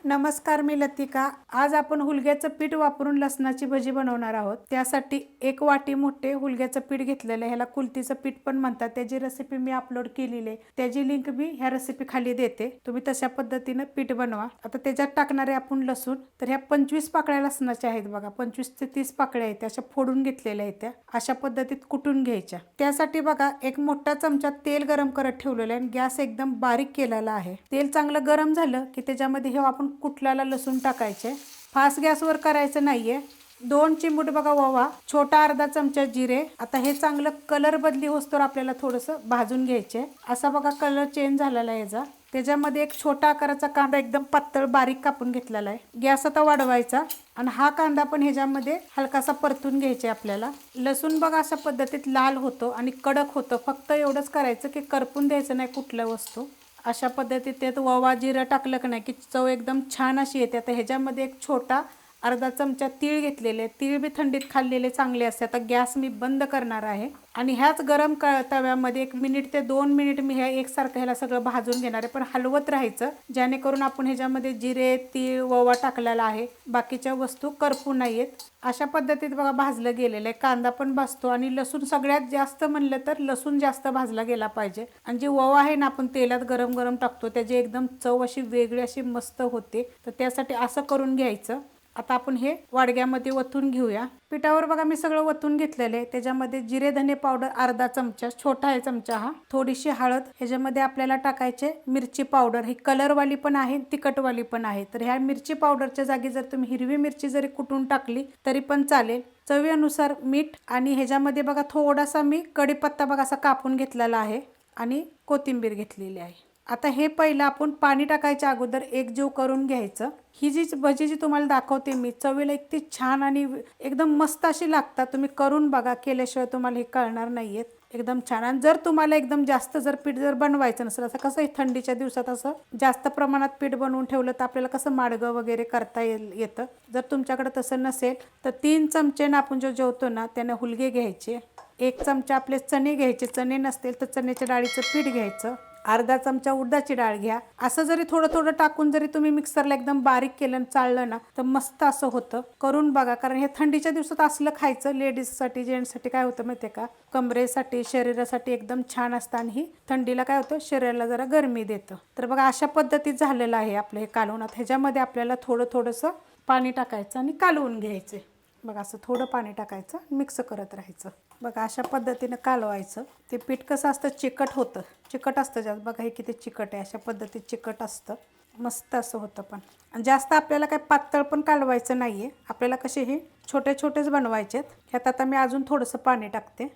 नमस्कार, मी लतिका। आज आपण हुलग्याचं पीठ वापरून लसणाची भजी बनवणार आहोत। त्यासाठी 1 वाटी मोठे हुलग्याचं पीठ घेतलेलं आहे। ह्याला कुलतीचं पीठ पण म्हणतात। त्याची रेसिपी मी अपलोड केलेली आहे, त्याची लिंक मी ह्या रेसिपी खाली देते। तुम्ही तशा पद्धतीने पीठ बनवा। आता त्याच्यात टाकणारे आपण लसूण, तर ह्या 25 पाकळ्या लसणाच्या आहेत बघा। 25 ते 30 पाकळ्या आहेत, अशा फोडून घेतलेल्या आहेत। त्या अशा पद्धतीत कुटून घ्यायच्या। त्यासाठी बघा एक मोठा चमचा तेल गरम करत ठेवलेलं आहे आणि गॅस एकदम बारीक केलेला आहे। तेल चांगलं गरम झालं की त्याच्यामध्ये हे आपण कुटलेला लसूण टाकायचे। फास्ट गॅसवर करायचं नाहीये। 2 चिमूट बघा ओवा, छोटा अर्धा चमचा जिरे। आता हे चांगलं कलर बदली होस्तोवर आपल्याला थोडंसं भाजून घ्यायचे। असा बघा कलर चेंज झालेला आहे याचा। त्याच्यामध्ये एक छोटा आकाराचा कांदा एकदम पातळ बारीक कापून घेतलेला आहे। गॅस आता वाढवायचा आणि हा कांदा पण ह्याच्यामध्ये हलकासा परतून घ्यायचा आपल्याला। लसूण बघा अशा पद्धतीत लाल होतो आणि कडक होतो। फक्त एवढंच करायचं की करपून द्यायचं नाही कुठल्या वस्तू। अशा पद्धतीत त्यात ओवा जिरा टाकलं की नाही की चव एकदम छान अशी येते। आता ह्याच्यामध्ये एक छोटा अर्धा चमचा तीळ घेतलेले। तीळ बी थंडीत खाल्लेले चांगले असते। आता गॅस मी बंद करणार आहे आणि ह्याच गरम तव्यामध्ये 1 मिनिट ते 2 मिनिट मी हे एकसारखं ह्याला सगळं भाजून घेणार आहे, पण हलवत राहायचं जेणेकरून आपण ह्याच्यामध्ये जिरे तीळ ओवा टाकलेला आहे, बाकीच्या वस्तू करपू नयेत। अशा पद्धतीत बघा भाजलं गेलेलं आहे। कांदा पण भाजतो आणि लसूण सगळ्यात जास्त म्हणलं तर लसूण जास्त भाजला गेला पाहिजे। आणि जी ओवा आहे ना आपण तेलात गरम गरम टाकतो त्याची एकदम चव अशी वेगळी अशी मस्त होते। तर त्यासाठी असं करून घ्यायचं। आता आपण हे वाडग्यामध्ये वतून घेऊया। पिठावर बघा मी सगळं वतून घेतलेलं आहे। त्याच्यामध्ये जिरे धने पावडर अर्धा चमचा, छोटा आहे चमचा हा, थोडीशी हळद, ह्याच्यामध्ये आपल्याला टाकायचे मिरची पावडर। ही कलरवाली पण आहे तिखटवाली पण आहे। तर ह्या मिरची पावडरच्या जागी जर तुम्ही हिरवी मिरची जरी कुटून टाकली तरी पण चालेल। चवीनुसार मीठ आणि ह्याच्यामध्ये बघा थोडासा मी कढीपत्ता बघा असा कापून घेतलेला आहे आणि कोथिंबीर घेतलेली आहे। आता हे पहिलं आपण पाणी टाकायच्या अगोदर एकजीव करून घ्यायचं। ही जी भजी जी तुम्हाला दाखवते मी चवीला इतकी छान आणि एकदम मस्त अशी लागतात। तुम्ही करून बघा, केल्याशिवाय तुम्हाला हे कळणार नाहीये। एकदम छान। आणि जर तुम्हाला एकदम जास्त जर पीठ जर बनवायचं नसेल, असं कसं थंडीच्या दिवसात असं जास्त प्रमाणात पीठ बनवून ठेवलं तर आपल्याला कसं माडगं वगैरे करता येतं। जर तुमच्याकडे तसं नसेल तर 3 चमचे ना आपण जो जेवतो ना त्याने हुलगे घ्यायचे। 1 चमचा आपले चणे घ्यायचे, चणे नसतील तर चण्याच्या डाळीचं पीठ घ्यायचं। अर्धा चमचा उडदाची डाळ घ्या। असं जरी थोडं थोडं टाकून जरी तुम्ही मिक्सरला एकदम बारीक केलं आणि चाळलं ना तर मस्त असं होतं। करून बघा, कारण हे थंडीच्या दिवसात असलं खायचं लेडीजसाठी जेंट्ससाठी काय होतं माहिती आहे का, कमरेसाठी शरीरासाठी एकदम छान असतं आणि ही थंडीला काय होतं शरीराला जरा गरमी देतं। तर बघा अशा पद्धतीत झालेलं आहे आपलं हे कालवण। ह्याच्यामध्ये आपल्याला थोडंसं पाणी टाकायचं आणि कालवून घ्यायचं। बघा असं थोडं पाणी टाकायचं, मिक्स करत राहायचं। बघा अशा पद्धतीनं कालवायचं। ते पीठ कसं असतं चिकट होतं, चिकट असतं जास्त। बघा हे किती चिकट आहे, अशा पद्धतीत चिकट असतं, मस्त असं होतं। पण जास्त आपल्याला काय पातळ पण कालवायचं नाहीये, आपल्याला कसे हे छोटे छोटेच बनवायचे आहेत। ह्यात आता मी अजून थोडंसं पाणी टाकते।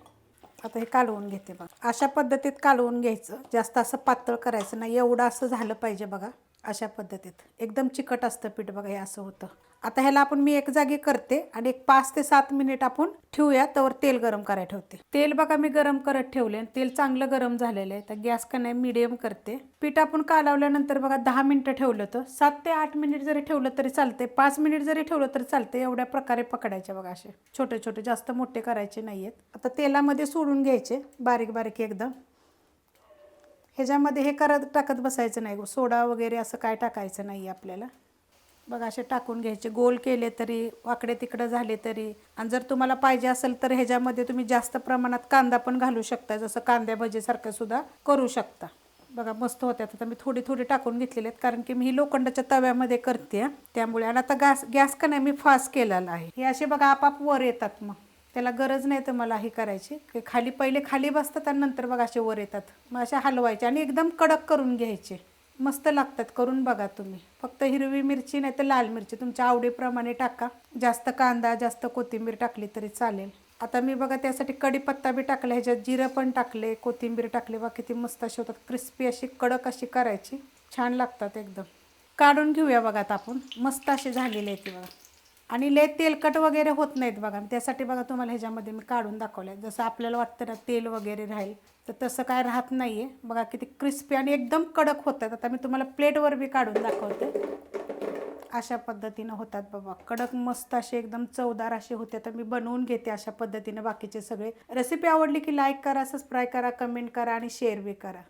आता हे कालवून घेते बघा। अशा पद्धतीत कालवून घ्यायचं, जास्त असं पातळ करायचं नाही, एवढं असं झालं पाहिजे बघा। अशा पद्धतीत एकदम चिकट असतं पीठ बघा, हे असं होतं। आता ह्याला आपण मी एक जागी करते आणि एक 5 ते 7 मिनिट आपण ठेवूया, तवर तेल गरम करायला ठेवते। तेल बघा मी गरम करत ठेवले, तेल चांगलं गरम झालेलं आहे। तर गॅस का नाही मीडियम करते। पीठ आपण कालवल्यानंतर बघा 10 मिनिटं ठेवलं तर 7 ते 8 मिनिट जरी ठेवलं तरी चालते, 5 मिनिट जरी ठेवलं तरी चालते। एवढ्या प्रकारे पकडायचे बघा, असे छोटे छोटे, जास्त मोठे करायचे नाहीयेत। आता तेलामध्ये सोडून घ्यायचे बारीक बारीक एकदम। ह्याच्यामध्ये हे करत टाकत बसायचं नाही, सोडा वगैरे असं काय टाकायचं नाही आपल्याला। बघा असे टाकून घ्यायचे, गोल केले तरी वाकडे तिकडे झाले तरी। आणि जर तुम्हाला पाहिजे असेल तर ह्याच्यामध्ये तुम्ही जास्त प्रमाणात कांदा पण घालू शकता, जसं कांद्या भजीसारखं सुद्धा करू शकता। बघा मस्त होत्यात। आता मी थोडी थोडी टाकून घेतलेले आहेत, कारण की मी ही लोखंडाच्या तव्यामध्ये करते त्यामुळे। आणि आता गॅस का नाही मी फास्ट केलेला आहे। हे असे बघा आपाप वर येतात, मग त्याला गरज नाही तर मला ही करायची की खाली पहिले खाली बसतात आणि नंतर बघा असे वर येतात। मग अशा हलवायचे आणि एकदम कडक करून घ्यायचे, मस्त लागतात। करून बघा तुम्ही। फक्त हिरवी मिरची नाही तर लाल मिरची तुमच्या आवडीप्रमाणे टाका, जास्त कांदा जास्त कोथिंबीर टाकली तरी चालेल। आता मी बघा त्यासाठी कढीपत्ता बी टाकला, ह्याच्यात जिरं पण टाकले, कोथिंबीर टाकले। बघा किती मस्त अशी होतात, क्रिस्पी अशी कडक अशी करायची, छान लागतात एकदम। काढून घेऊया बघा आता आपण, मस्त अशी झालेली आहे ती बघा। आणि लय तेलकट वगैरे होत नाहीत बघा। त्यासाठी बघा तुम्हाला ह्याच्यामध्ये मी काढून दाखवले, जसं आपल्याला वाटतं ना तेल वगैरे राहील तर तसं काय राहत नाहीये। बघा किती क्रिस्पी आणि एकदम कडक होतात। आता मी तुम्हाला प्लेटवर बी काढून दाखवते, अशा पद्धतीनं होतात बाबा कडक, मस्त असे एकदम चवदार असे होते। तर मी बनवून घेते अशा पद्धतीने बाकीचे सगळे। रेसिपी आवडली की लाईक करा, सबस्क्राईब करा, कमेंट करा आणि शेअर बी करा।